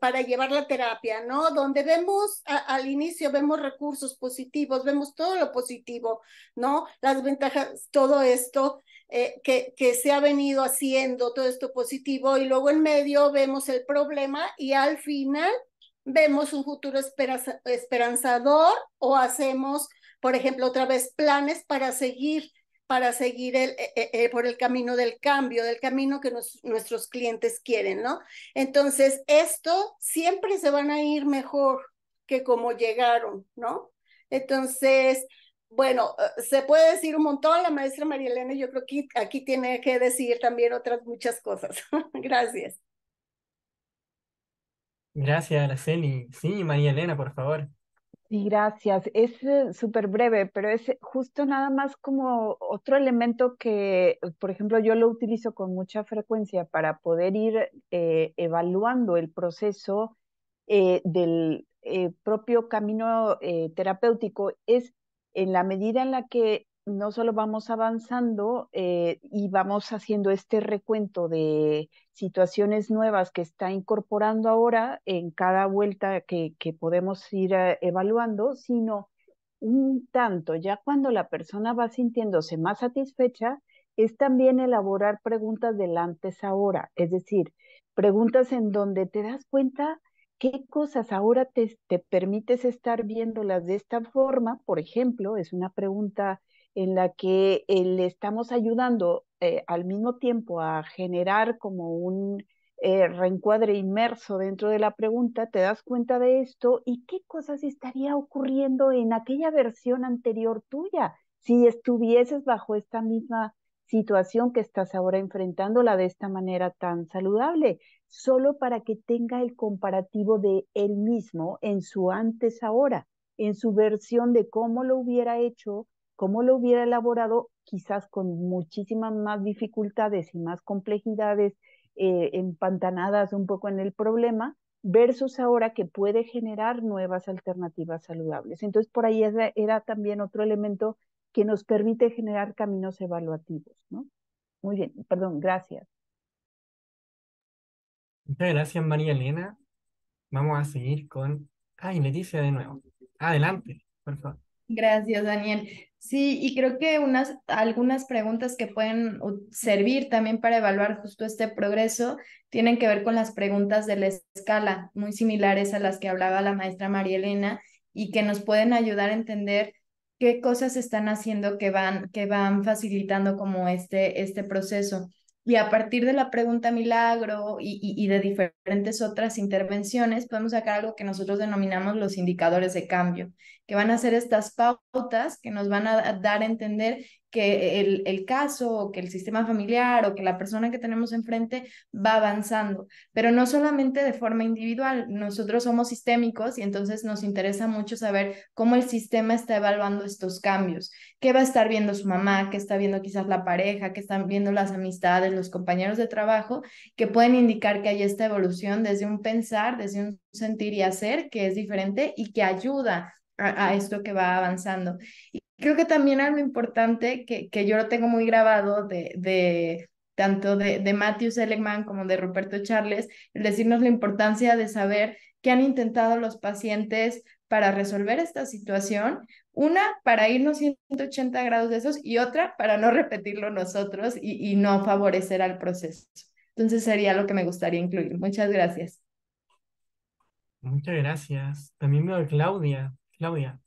para llevar la terapia, ¿no? Donde vemos al inicio, vemos recursos positivos, vemos todo lo positivo, ¿no? Las ventajas, todo esto que se ha venido haciendo, todo esto positivo, y luego en medio vemos el problema y al final vemos un futuro esperanzador o hacemos, por ejemplo, otra vez planes para seguir por el camino del cambio, del camino que nuestros clientes quieren, ¿no? Entonces, esto siempre se van a ir mejor que como llegaron, ¿no? Entonces, bueno, se puede decir un montón, la maestra María Elena, yo creo que aquí tiene que decir también otras muchas cosas. Gracias. Gracias, Araceli. Sí, María Elena, por favor. Sí, gracias. Es súper breve, pero es justo nada más como otro elemento que, por ejemplo, yo lo utilizo con mucha frecuencia para poder ir evaluando el proceso del propio camino terapéutico. Es en la medida en la que no solo vamos avanzando y vamos haciendo este recuento de situaciones nuevas que está incorporando ahora en cada vuelta que podemos ir evaluando, sino un tanto, ya cuando la persona va sintiéndose más satisfecha, es también elaborar preguntas del antes ahora, es decir, preguntas en donde te das cuenta qué cosas ahora te permites estar viéndolas de esta forma. Por ejemplo, es una pregunta en la que le estamos ayudando al mismo tiempo a generar como un reencuadre inmerso dentro de la pregunta, te das cuenta de esto y qué cosas estaría ocurriendo en aquella versión anterior tuya si estuvieses bajo esta misma situación que estás ahora enfrentándola de esta manera tan saludable, solo para que tenga el comparativo de él mismo en su antes ahora, en su versión de cómo lo hubiera hecho, cómo lo hubiera elaborado, quizás con muchísimas más dificultades y más complejidades empantanadas un poco en el problema, versus ahora que puede generar nuevas alternativas saludables. Entonces, por ahí era también otro elemento que nos permite generar caminos evaluativos, ¿no? Muy bien, perdón, gracias. Muchas gracias, María Elena. Vamos a seguir con... Ay, Leticia de nuevo. Adelante, por favor. Gracias, Daniel. Sí, y creo que algunas preguntas que pueden servir también para evaluar justo este progreso tienen que ver con las preguntas de la escala, muy similares a las que hablaba la maestra María Elena y que nos pueden ayudar a entender qué cosas están haciendo que van facilitando como este proceso. Y a partir de la pregunta milagro y de diferentes otras intervenciones, podemos sacar algo que nosotros denominamos los indicadores de cambio, que van a ser estas pautas que nos van a dar a entender que el caso o que el sistema familiar o que la persona que tenemos enfrente va avanzando, pero no solamente de forma individual. Nosotros somos sistémicos y entonces nos interesa mucho saber cómo el sistema está evaluando estos cambios, qué va a estar viendo su mamá, qué está viendo quizás la pareja, qué están viendo las amistades, los compañeros de trabajo, que pueden indicar que hay esta evolución desde un pensar, desde un sentir y hacer que es diferente y que ayuda a esto que va avanzando. Y creo que también algo importante que yo lo tengo muy grabado de tanto de Matthew Seligman como de Ruperto Charles, el decirnos la importancia de saber qué han intentado los pacientes para resolver esta situación. Una, para irnos 180 grados de esos y otra, para no repetirlo nosotros y no favorecer al proceso. Entonces sería lo que me gustaría incluir. Muchas gracias. Muchas gracias. También veo a Claudia. Claudia.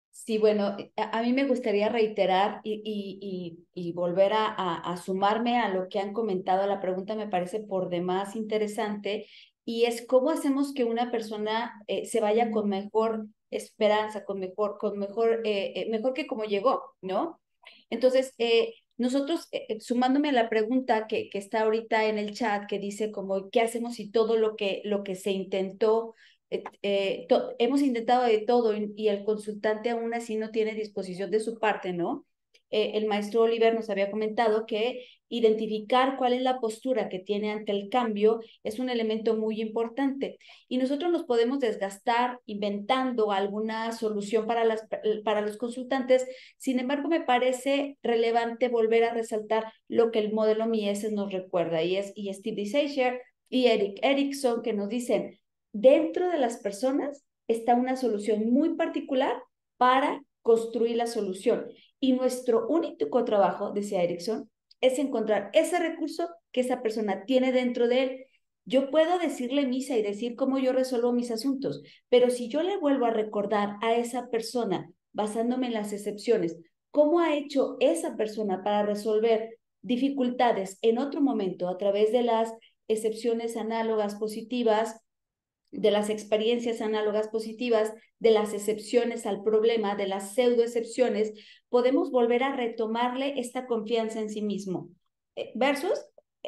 Sí, bueno, a mí me gustaría reiterar y volver a sumarme a lo que han comentado. La pregunta me parece por demás interesante y es cómo hacemos que una persona se vaya con mejor esperanza, mejor que como llegó, ¿no? Entonces, nosotros, sumándome a la pregunta que está ahorita en el chat, que dice como, ¿qué hacemos si todo lo que se intentó hemos intentado de todo y el consultante aún así no tiene disposición de su parte, ¿no? El maestro Oliver nos había comentado que identificar cuál es la postura que tiene ante el cambio es un elemento muy importante y nosotros nos podemos desgastar inventando alguna solución para los consultantes. Sin embargo, me parece relevante volver a resaltar lo que el modelo Mises nos recuerda y Steve DeSager y Eric Erickson que nos dicen dentro de las personas está una solución muy particular para construir la solución. Y nuestro único trabajo, decía Erickson, es encontrar ese recurso que esa persona tiene dentro de él. Yo puedo decirle misa y decir cómo yo resuelvo mis asuntos, pero si yo le vuelvo a recordar a esa persona, basándome en las excepciones, cómo ha hecho esa persona para resolver dificultades en otro momento a través de las excepciones análogas positivas, de las experiencias análogas positivas, de las excepciones al problema, de las pseudoexcepciones, podemos volver a retomarle esta confianza en sí mismo, versus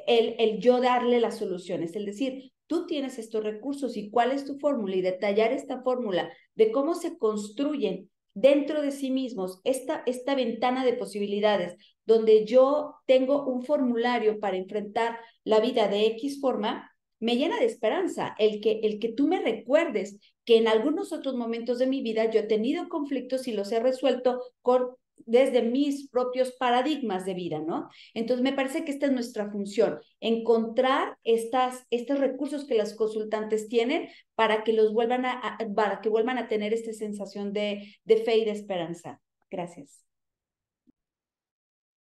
el yo darle las soluciones, el decir, tú tienes estos recursos y cuál es tu fórmula y detallar esta fórmula de cómo se construyen dentro de sí mismos esta ventana de posibilidades donde yo tengo un formulario para enfrentar la vida de X forma, me llena de esperanza el que tú me recuerdes que en algunos otros momentos de mi vida yo he tenido conflictos y los he resuelto desde mis propios paradigmas de vida, ¿no? Entonces me parece que esta es nuestra función, encontrar estos recursos que los consultantes tienen para que para que vuelvan a tener esta sensación de fe y de esperanza. Gracias.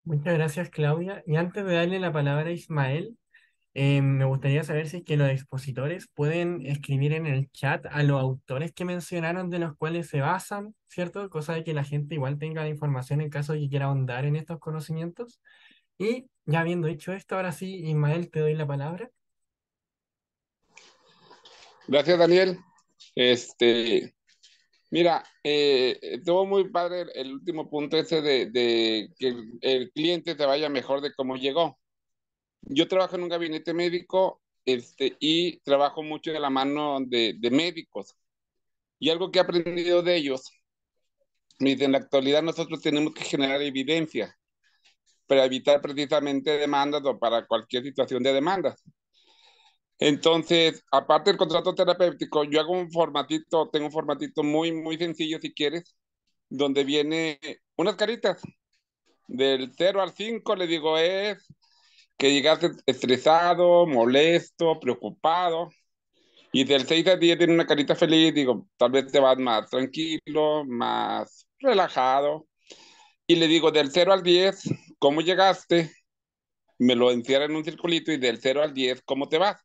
Muchas gracias, Claudia. Y antes de darle la palabra a Ismael, me gustaría saber si es que los expositores pueden escribir en el chat a los autores que mencionaron de los cuales se basan, ¿cierto? Cosa de que la gente igual tenga la información en caso de que quiera ahondar en estos conocimientos. Y ya habiendo dicho esto, ahora sí, Ismael, te doy la palabra. Gracias, Daniel. Mira, estuvo muy padre el último punto ese de que el cliente te vaya mejor de cómo llegó. Yo trabajo en un gabinete médico, y trabajo mucho de la mano de médicos. Y algo que he aprendido de ellos, en la actualidad nosotros tenemos que generar evidencia para evitar precisamente demandas o para cualquier situación de demandas. Entonces, aparte del contrato terapéutico, yo hago un formatito, tengo un formatito muy, muy sencillo si quieres, donde viene unas caritas. Del 0 al 5 le digo es que llegaste estresado, molesto, preocupado. Y del 6 al 10 tiene una carita feliz, digo, tal vez te vas más tranquilo, más relajado. Y le digo del 0 al 10, ¿cómo llegaste? Me lo encierra en un circulito y del 0 al 10, ¿cómo te vas?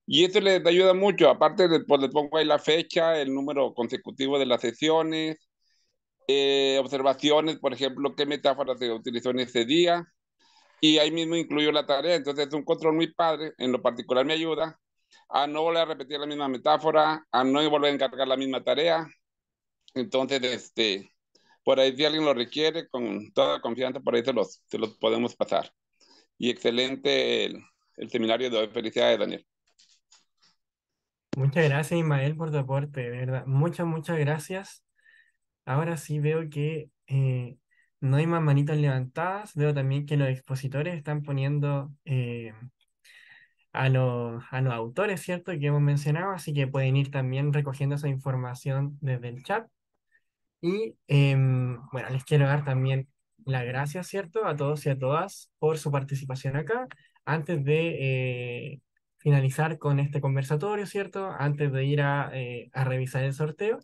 Y eso les ayuda mucho. Aparte, pues les pongo ahí la fecha, el número consecutivo de las sesiones, observaciones, por ejemplo, qué metáforas se utilizó en ese día. Y ahí mismo incluyo la tarea. Entonces es un control muy padre. En lo particular me ayuda a no volver a repetir la misma metáfora, a no volver a encargar la misma tarea. Entonces, por ahí si alguien lo requiere, con toda confianza, por ahí se los podemos pasar. Y excelente el seminario de hoy. Felicidades, Daniel. Muchas gracias, Ismael, por tu aporte, de verdad. Muchas, muchas gracias. Ahora sí veo que no hay más manitas levantadas. Veo también que los expositores están poniendo a los autores, ¿cierto? Que hemos mencionado, así que pueden ir también recogiendo esa información desde el chat. Y bueno, les quiero dar también las gracias, ¿cierto? A todos y a todas por su participación acá. Antes de finalizar con este conversatorio, ¿cierto? Antes de ir a revisar el sorteo,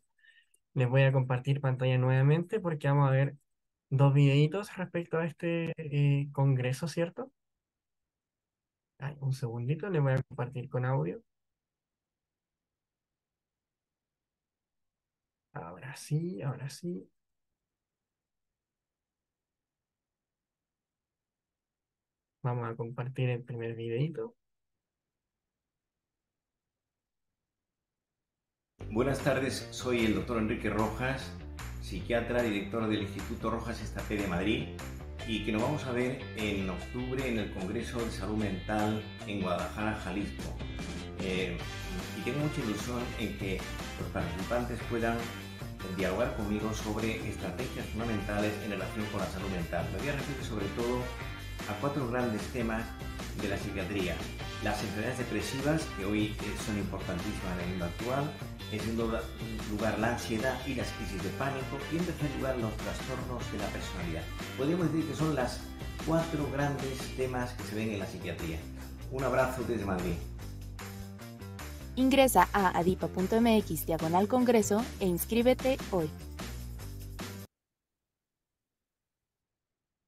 les voy a compartir pantalla nuevamente porque vamos a ver dos videitos respecto a este congreso, ¿cierto? Ay, un segundito, les voy a compartir con audio. Ahora sí, ahora sí. Vamos a compartir el primer videito. Buenas tardes, soy el doctor Enrique Rojas, psiquiatra, director del Instituto Rojas Estapé de Madrid, y que nos vamos a ver en octubre en el Congreso de Salud Mental en Guadalajara, Jalisco. Y tengo mucha ilusión en que los participantes puedan dialogar conmigo sobre estrategias fundamentales en relación con la salud mental. Me voy a referir sobre todo a 4 grandes temas de la psiquiatría: las enfermedades depresivas, que hoy son importantísimas en el mundo actual; en segundo lugar, la ansiedad y las crisis de pánico; y en tercer lugar, los trastornos de la personalidad. Podríamos decir que son las 4 grandes temas que se ven en la psiquiatría. Un abrazo desde Madrid. Ingresa a adipa.mx/congreso e inscríbete hoy.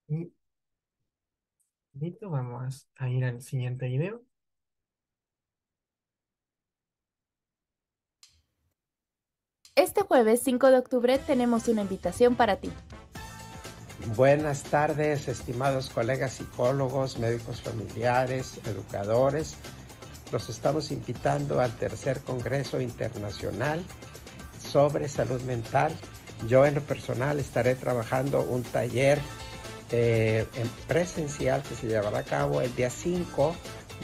Y listo, vamos a ir al siguiente video. Este jueves 5 de octubre tenemos una invitación para ti. Buenas tardes, estimados colegas psicólogos, médicos familiares, educadores. Los estamos invitando al tercer Congreso Internacional sobre Salud Mental. Yo en lo personal estaré trabajando un taller en presencial que se llevará a cabo el día 5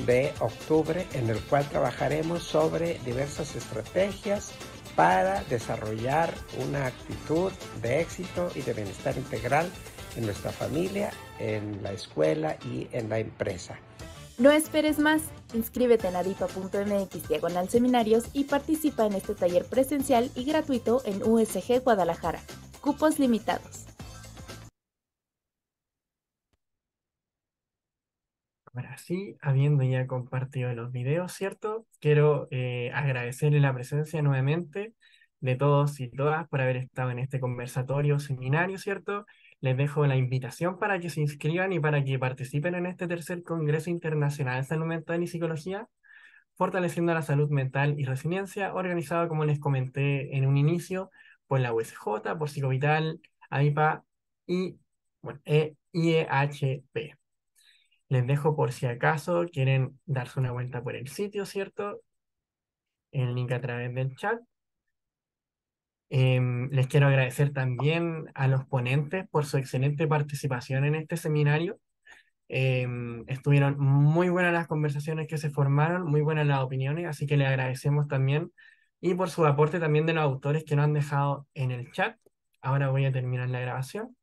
de octubre, en el cual trabajaremos sobre diversas estrategias para desarrollar una actitud de éxito y de bienestar integral en nuestra familia, en la escuela y en la empresa. No esperes más, inscríbete en adipa.mx/seminarios y participa en este taller presencial y gratuito en USG Guadalajara. Cupos limitados. Ahora sí, habiendo ya compartido los videos, ¿cierto? Quiero agradecerle la presencia nuevamente de todos y todas por haber estado en este conversatorio, seminario, ¿cierto? Les dejo la invitación para que se inscriban y para que participen en este tercer Congreso Internacional de Salud Mental y Psicología, Fortaleciendo la Salud Mental y Resiliencia, organizado, como les comenté en un inicio, por la USJ, por Psicovital, AIPA y bueno, IEHP. Les dejo por si acaso quieren darse una vuelta por el sitio, ¿cierto? El link a través del chat. Les quiero agradecer también a los ponentes por su excelente participación en este seminario. Estuvieron muy buenas las conversaciones que se formaron, muy buenas las opiniones, así que les agradecemos también. Y por su aporte también de los autores que nos han dejado en el chat. Ahora voy a terminar la grabación.